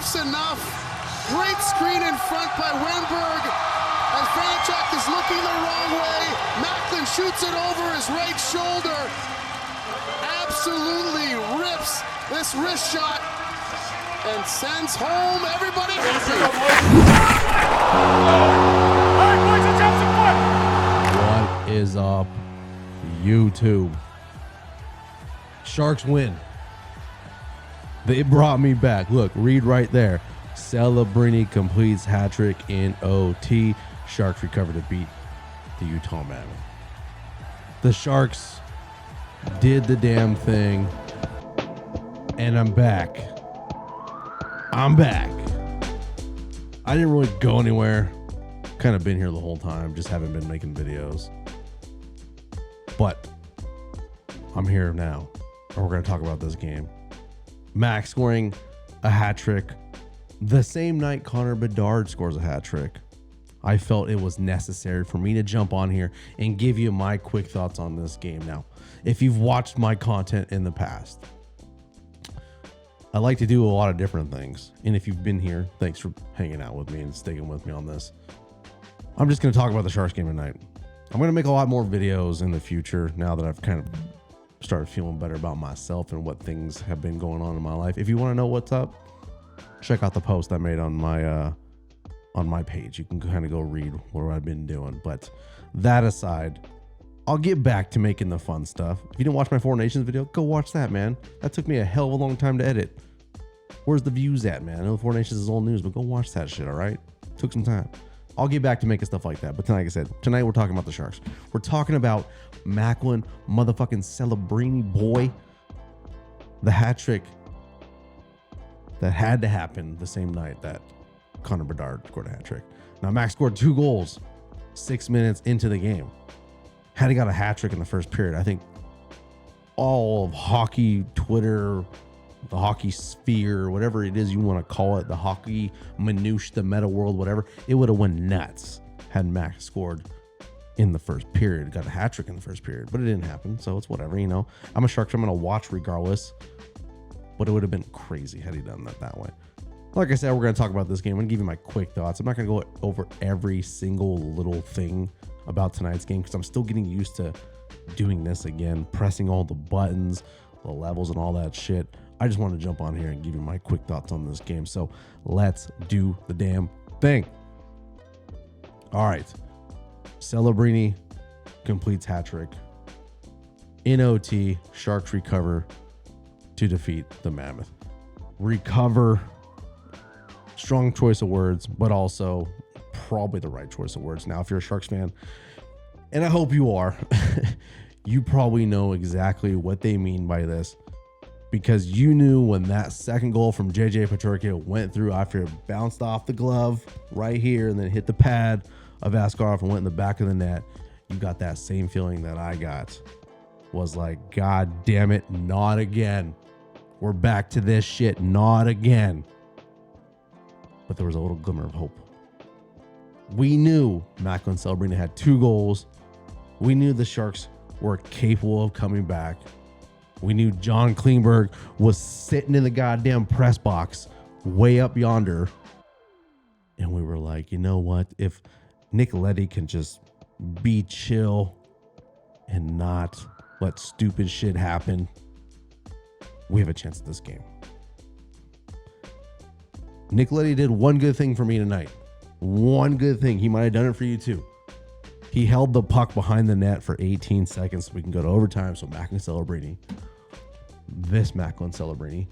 Enough's enough. Great screen in front by Wennberg. As Vanacek is looking the wrong way, Macklin shoots it over his right shoulder. Absolutely rips this wrist shot and sends home everybody happy. What is up, YouTube? Sharks win. They brought me back. Look, read right there. Celebrini completes hat trick in OT. Sharks recover to beat the Utah Mammoth. The Sharks did the damn thing, and I'm back. I'm back. I didn't really go anywhere. Kind of been here the whole time, just haven't been making videos. But I'm here now, and we're going to talk about this game. Max scoring a hat trick the same night Connor Bedard scores a hat trick. I felt it was necessary for me to jump on here and give you my quick thoughts on this game. Now, if you've watched my content in the past, I like to do a lot of different things. And if you've been here, thanks for hanging out with me and sticking with me on this. I'm just going to talk about the Sharks game tonight. I'm going to make a lot more videos in the future now that I've kind of started feeling better about myself and what things have been going on in my life. If you want to know what's up, check out the post I made on my page. You can kind of go read what I've been doing. But that aside, I'll get back to making the fun stuff. If you didn't watch my Four Nations video, go watch that, man. That took me a hell of a long time to edit. Where's the views at, man? I know Four Nations is old news, but go watch that shit, all right? Took some time. I'll get back to making stuff like that. But tonight, like I said, tonight we're talking about the Sharks. We're talking about Macklin motherfucking Celebrini, boy. The hat trick that had to happen the same night that Connor Bedard scored a hat trick. Now, Max scored 2 goals 6 minutes into the game. Had he got a hat trick in the first period, I think all of hockey Twitter, the hockey sphere, whatever it is you want to call it, the hockey minutiae, the meta world, whatever, it would have went nuts had Max scored in the first period, got a hat trick in the first period, but it didn't happen, so it's whatever, you know. I'm a Shark, so I'm going to watch regardless, but it would have been crazy had he done that way. Like I said, we're going to talk about this game. I'm going to give you my quick thoughts. I'm not going to go over every single little thing about tonight's game because I'm still getting used to doing this again, pressing all the buttons, the levels, and all that shit. I just want to jump on here and give you my quick thoughts on this game. So let's do the damn thing. All right. Celebrini completes hat trick. In OT, Sharks recover to defeat the Mammoth. Recover. Strong choice of words, but also probably the right choice of words. Now, if you're a Sharks fan, and I hope you are, you probably know exactly what they mean by this because you knew when that second goal from Peterka went through after it bounced off the glove right here and then hit the pad of Ascarov and went in the back of the net. You got that same feeling that I got. Was like, God damn it, not again. We're back to this shit, not again. But there was a little glimmer of hope. We knew Macklin Celebrini had 2 goals. We knew the Sharks were capable of coming back. We knew John Klingberg was sitting in the goddamn press box way up yonder. And we were like, you know what? If Nick Leddy can just be chill and not let stupid shit happen, we have a chance at this game. Nick Leddy did one good thing for me tonight. One good thing. He might have done it for you too. He held the puck behind the net for 18 seconds so we can go to overtime. So Macklin Celebrini, this Macklin Celebrini,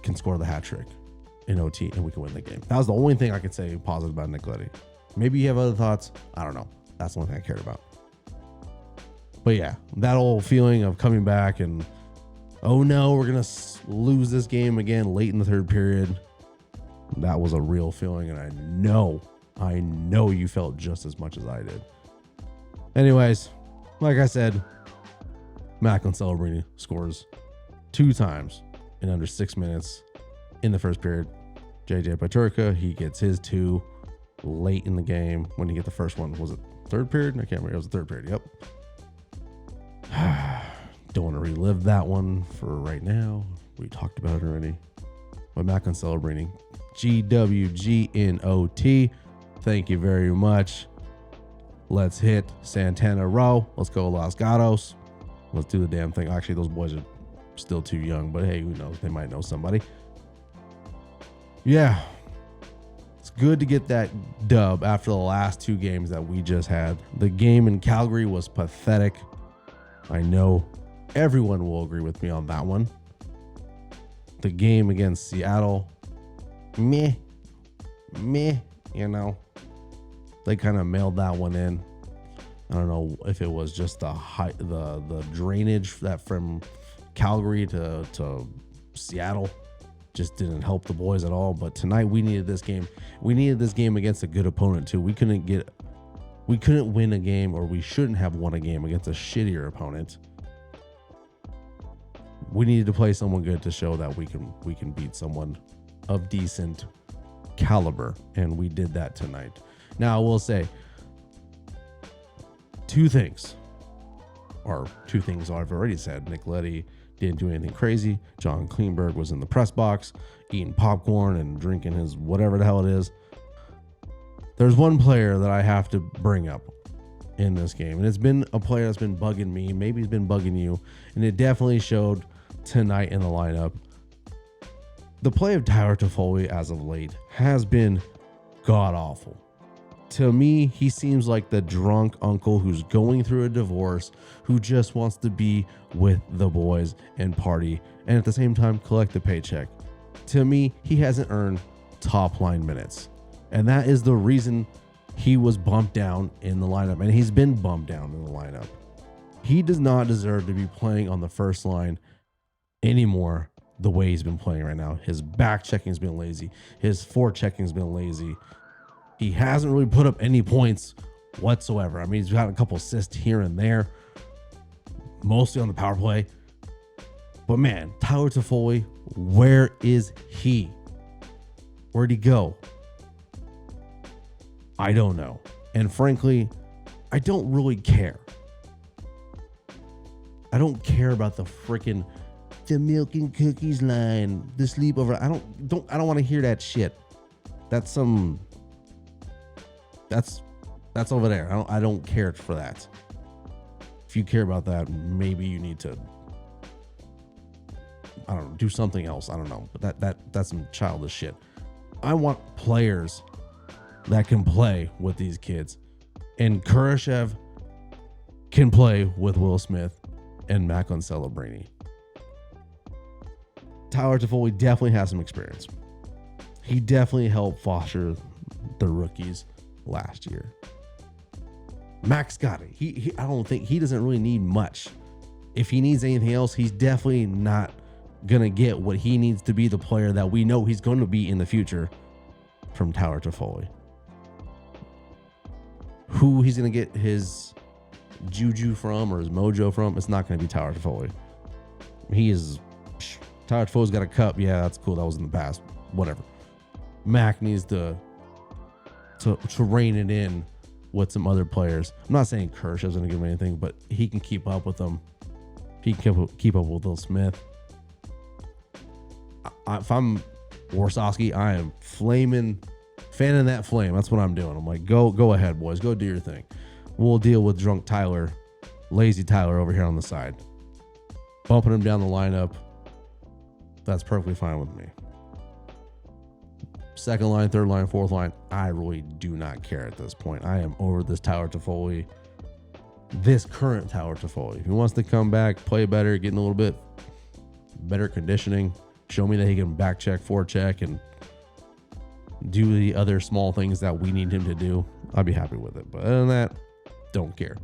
can score the hat trick in OT and we can win the game. That was the only thing I could say positive about Nick Leddy. Maybe you have other thoughts. I don't know. That's the only thing I cared about. But yeah, that old feeling of coming back and, oh no, we're going to lose this game again late in the third period. That was a real feeling, and I know you felt just as much as I did. Anyways, like I said, Macklin Celebrini scores 2 times in under 6 minutes in the first period. Peterka, he gets his 2 late in the game. When he get the first one, was it third period? I can't remember. It was the third period. Yep. Don't want to relive that one for right now. We talked about it already. with Macklin Celebrini. GWGNOT. Thank you very much. Let's hit Santana Row. Let's go Los Gatos. Let's do the damn thing. Actually, those boys are still too young, but hey, who knows? They might know somebody. Yeah. It's good to get that dub after the last two games that we just had. The game in Calgary was pathetic. I know everyone will agree with me on that one. The game against Seattle, meh, you know. They kind of mailed that one in. I don't know if it was just the drainage that from Calgary to Seattle just didn't help the boys at all. But tonight we needed this game. We needed this game against a good opponent too. We couldn't win a game, or we shouldn't have won a game against a shittier opponent. We needed to play someone good to show that we can beat someone of decent caliber, and we did that tonight. Now, I will say two things I've already said. Nick Leddy didn't do anything crazy. John Kleinberg was in the press box eating popcorn and drinking his whatever the hell it is. There's one player that I have to bring up in this game, and it's been a player that's been bugging me. Maybe he's been bugging you, and it definitely showed tonight in the lineup. The play of Tyler Toffoli as of late has been god-awful. To me, he seems like the drunk uncle who's going through a divorce, who just wants to be with the boys and party, and at the same time collect the paycheck. To me, he hasn't earned top line minutes, and that is the reason he was bumped down in the lineup, and he's been bumped down in the lineup. He does not deserve to be playing on the first line anymore the way he's been playing right now. His back checking's been lazy. His forechecking been lazy. He hasn't really put up any points whatsoever. I mean, he's got a couple assists here and there, mostly on the power play. But man, Tyler Toffoli, where is he? Where'd he go? I don't know. And frankly, I don't really care. I don't care about the freaking the milk and cookies line, the sleepover. I don't want to hear that shit. That's over there. I don't care for that. If you care about that, maybe you need to, I don't know, do something else. I don't know. But that's some childish shit. I want players that can play with these kids. And Kurashev can play with Will Smith and Macklin Celebrini. Tyler Toffoli definitely has some experience. He definitely helped foster the rookies last year. Max got it. I don't think he doesn't really need much. If he needs anything else, he's definitely not gonna get what he needs to be the player that we know he's going to be in the future from Tyler Toffoli. Who he's gonna get his juju from or his mojo from, it's not gonna be Tyler Toffoli. Tyler Toffoli's got a cup. Yeah, that's cool. That was in the past. Whatever. Mac needs to rein it in with some other players. I'm not saying Kurashev's going to give him anything, but he can keep up with them. He can keep up with Will Smith. If I'm Warsofsky, I am fanning that flame. That's what I'm doing. I'm like, go ahead, boys. Go do your thing. We'll deal with drunk Tyler, lazy Tyler over here on the side. Bumping him down the lineup. That's perfectly fine with me. Second line, third line, fourth line, I really do not care at this point. I am over this Tyler Toffoli, this current Tyler Toffoli. If he wants to come back, play better, get in a little bit better conditioning, show me that he can back check, forecheck, and do the other small things that we need him to do, I'll be happy with it. But other than that, don't care.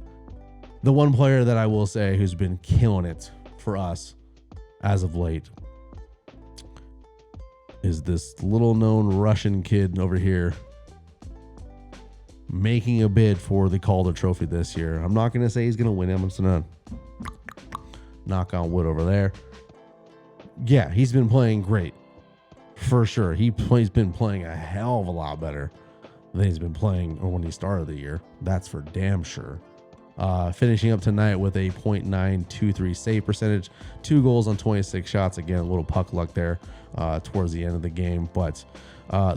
The one player that I will say who's been killing it for us as of late is this little known Russian kid over here making a bid for the Calder Trophy this year. I'm not going to say he's going to win it. I'm just going to knock on wood over there. Yeah, he's been playing great for sure. He's been playing a hell of a lot better than he's been playing when he started the year. That's for damn sure. finishing up tonight with a .923 save percentage, 2 goals on 26 shots. Again, a little puck luck there towards the end of the game, but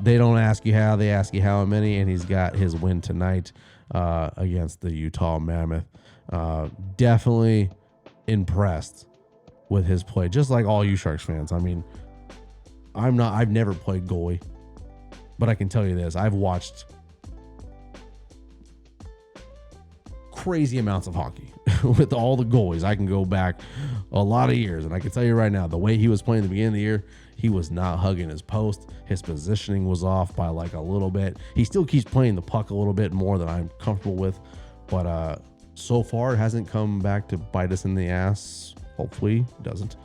they don't ask you how, they ask you how many, and he's got his win tonight against the Utah Mammoth. Definitely impressed with his play, just like all you Sharks fans. I mean, I've never played goalie, but I can tell you this, I've watched crazy amounts of hockey with all the goalies. I can go back a lot of years, and I can tell you right now, the way he was playing at the beginning of the year, he was not hugging his post. His positioning was off by like a little bit. He still keeps playing the puck a little bit more than I'm comfortable with, but so far it hasn't come back to bite us in the ass. Hopefully it doesn't.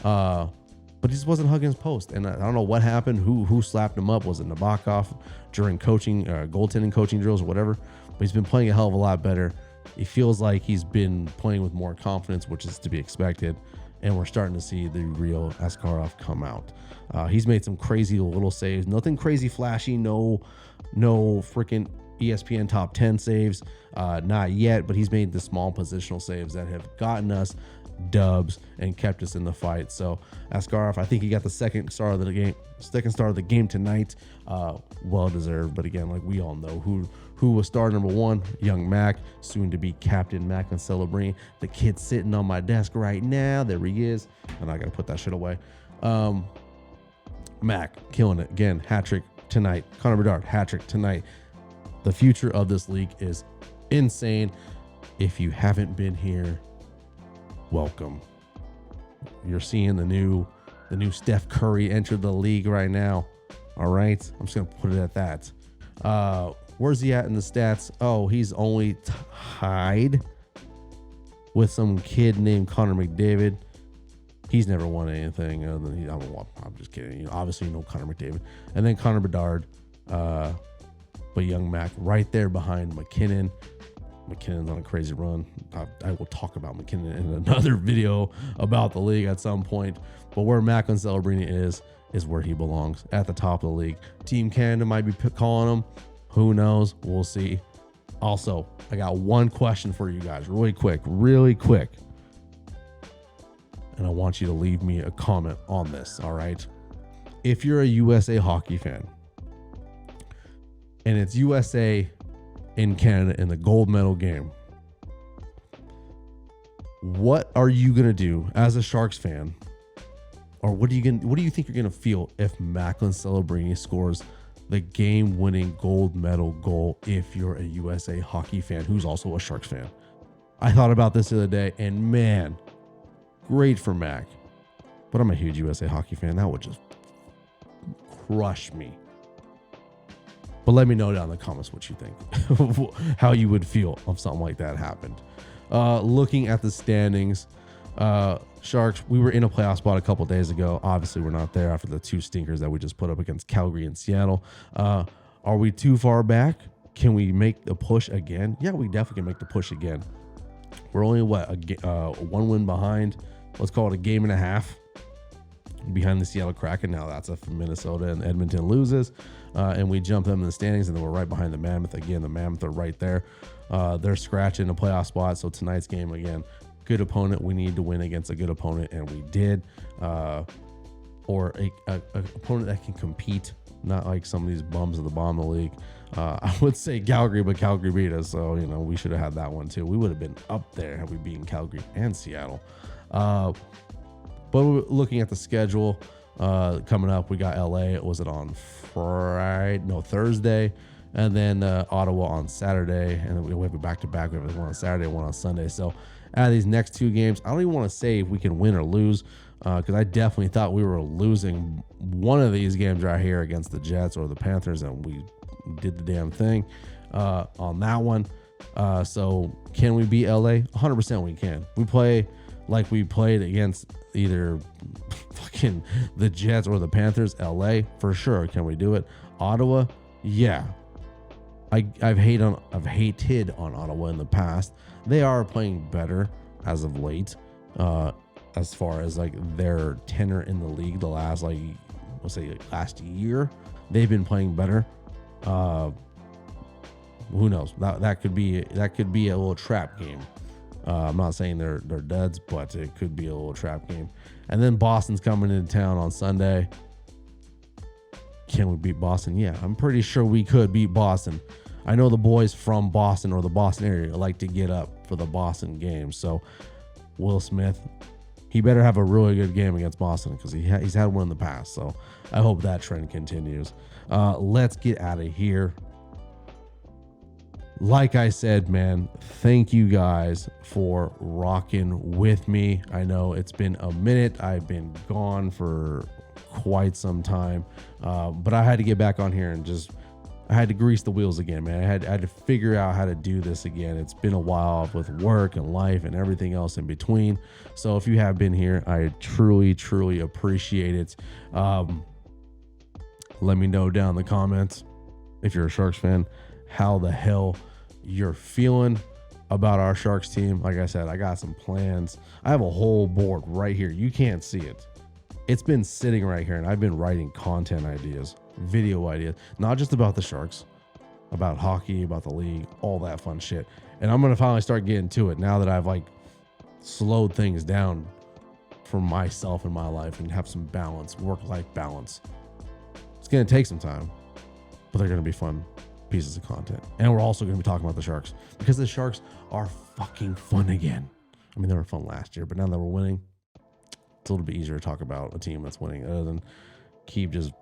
But he just wasn't hugging his post, and I don't know what happened. Who slapped him up? Was it Nabokov during coaching, goaltending coaching drills or whatever? But he's been playing a hell of a lot better. It feels like he's been playing with more confidence, which is to be expected, and we're starting to see the real Ascarov come out. He's made some crazy little saves, nothing crazy flashy, no freaking ESPN top 10 saves, not yet, but he's made the small positional saves that have gotten us dubs and kept us in the fight. So Ascarov, I think he got the second star of the game tonight. Well deserved, but again, like we all know who was star number one, young Mac, soon to be captain Macklin Celebrini. The kid sitting on my desk right now, there he is, and I gotta put that shit away. Mac killing it again, hat trick tonight. Connor Bedard, hat trick tonight. The future of this league is insane. If you haven't been here, welcome. You're seeing the new Steph Curry enter the league right now. All right, I'm just gonna put it at that. Where's he at in the stats? Oh, he's only tied with some kid named Connor McDavid. He's never won anything other than I'm just kidding. Obviously, you know Connor McDavid, and then Connor Bedard. But young Mac right there behind McKinnon. McKinnon's on a crazy run. I will talk about McKinnon in another video about the league at some point. But where Macklin Celebrini is where he belongs, at the top of the league. Team Canada might be calling him. Who knows? We'll see. Also, I got one question for you guys really quick. And I want you to leave me a comment on this, all right? If you're a USA hockey fan, and it's USA in Canada in the gold medal game, what are you gonna do as a Sharks fan, or what do you think you're gonna feel if Macklin Celebrini scores the game-winning gold medal goal if you're a USA hockey fan who's also a Sharks fan? I thought about this the other day, and man, great for Mac, but I'm a huge USA hockey fan. That would just crush me. But let me know down in the comments what you think, how you would feel if something like that happened. Looking at the standings, Sharks, we were in a playoff spot a couple days ago. Obviously, we're not there after the 2 stinkers that we just put up against Calgary and Seattle. Are we too far back? Can we make the push again? Yeah, we definitely can make the push again. We're only, one win behind. Let's call it a game and a half behind the Seattle Kraken. Now that's if Minnesota and Edmonton loses, and we jump them in the standings, and then we're right behind the Mammoth. Again, the Mammoth are right there. They're scratching a playoff spot. So tonight's game, again, good opponent. We need to win against a good opponent, and we did. Or a opponent that can compete, not like some of these bums at the bottom of the league. I would say Calgary, but Calgary beat us, so we should have had that one too. We would have been up there had we beaten Calgary and Seattle. But looking at the schedule coming up, we got LA. Was it on Thursday, and then Ottawa on Saturday, and then we have a back-to-back. We have one on Saturday, one on Sunday. So out of these next 2 games, I don't even want to say if we can win or lose, because I definitely thought we were losing one of these games right here against the Jets or the Panthers, and we did the damn thing on that one. So can we beat LA? 100% we can. We play like we played against either fucking the Jets or the Panthers. LA, for sure. Can we do it? Ottawa, yeah. I've hated on Ottawa in the past. They are playing better as of late, as far as like their tenure in the league. The last last year, they've been playing better. who knows? That could be a little trap game. I'm not saying they're duds, but it could be a little trap game. And then Boston's coming into town on Sunday. Can we beat Boston? Yeah, I'm pretty sure we could beat Boston. I know the boys from Boston or the Boston area like to get up for the Boston games. So Will Smith, he better have a really good game against Boston because he's had one in the past. So I hope that trend continues. Let's get out of here. Like I said, man, thank you guys for rocking with me. I know it's been a minute. I've been gone for quite some time, but I had to get back on here and I had to grease the wheels again, man. I had to figure out how to do this again. It's been a while with work and life and everything else in between. So if you have been here, I truly, truly appreciate it. Let me know down in the comments, if you're a Sharks fan, how the hell you're feeling about our Sharks team. Like I said, I got some plans. I have a whole board right here. You can't see it. It's been sitting right here, and I've been writing content ideas, video ideas, not just about the Sharks, about hockey, about the league, all that fun shit. And I'm going to finally start getting to it now that I've slowed things down for myself in my life and have some balance, work-life balance. It's going to take some time, but they're going to be fun pieces of content. And we're also going to be talking about the Sharks because the Sharks are fucking fun again. I mean, they were fun last year, but now that we're winning, it's a little bit easier to talk about a team that's winning other than keep just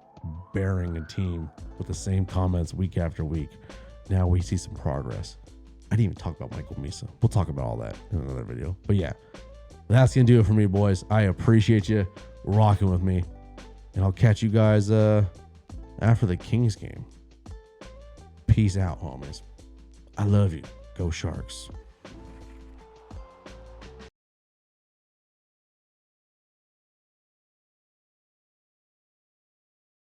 burying a team with the same comments week after week. Now we see some progress. I didn't even talk about Michael Misa. We'll talk about all that in another video. But yeah, that's going to do it for me, boys. I appreciate you rocking with me. And I'll catch you guys after the Kings game. Peace out, homies. I love you. Go Sharks.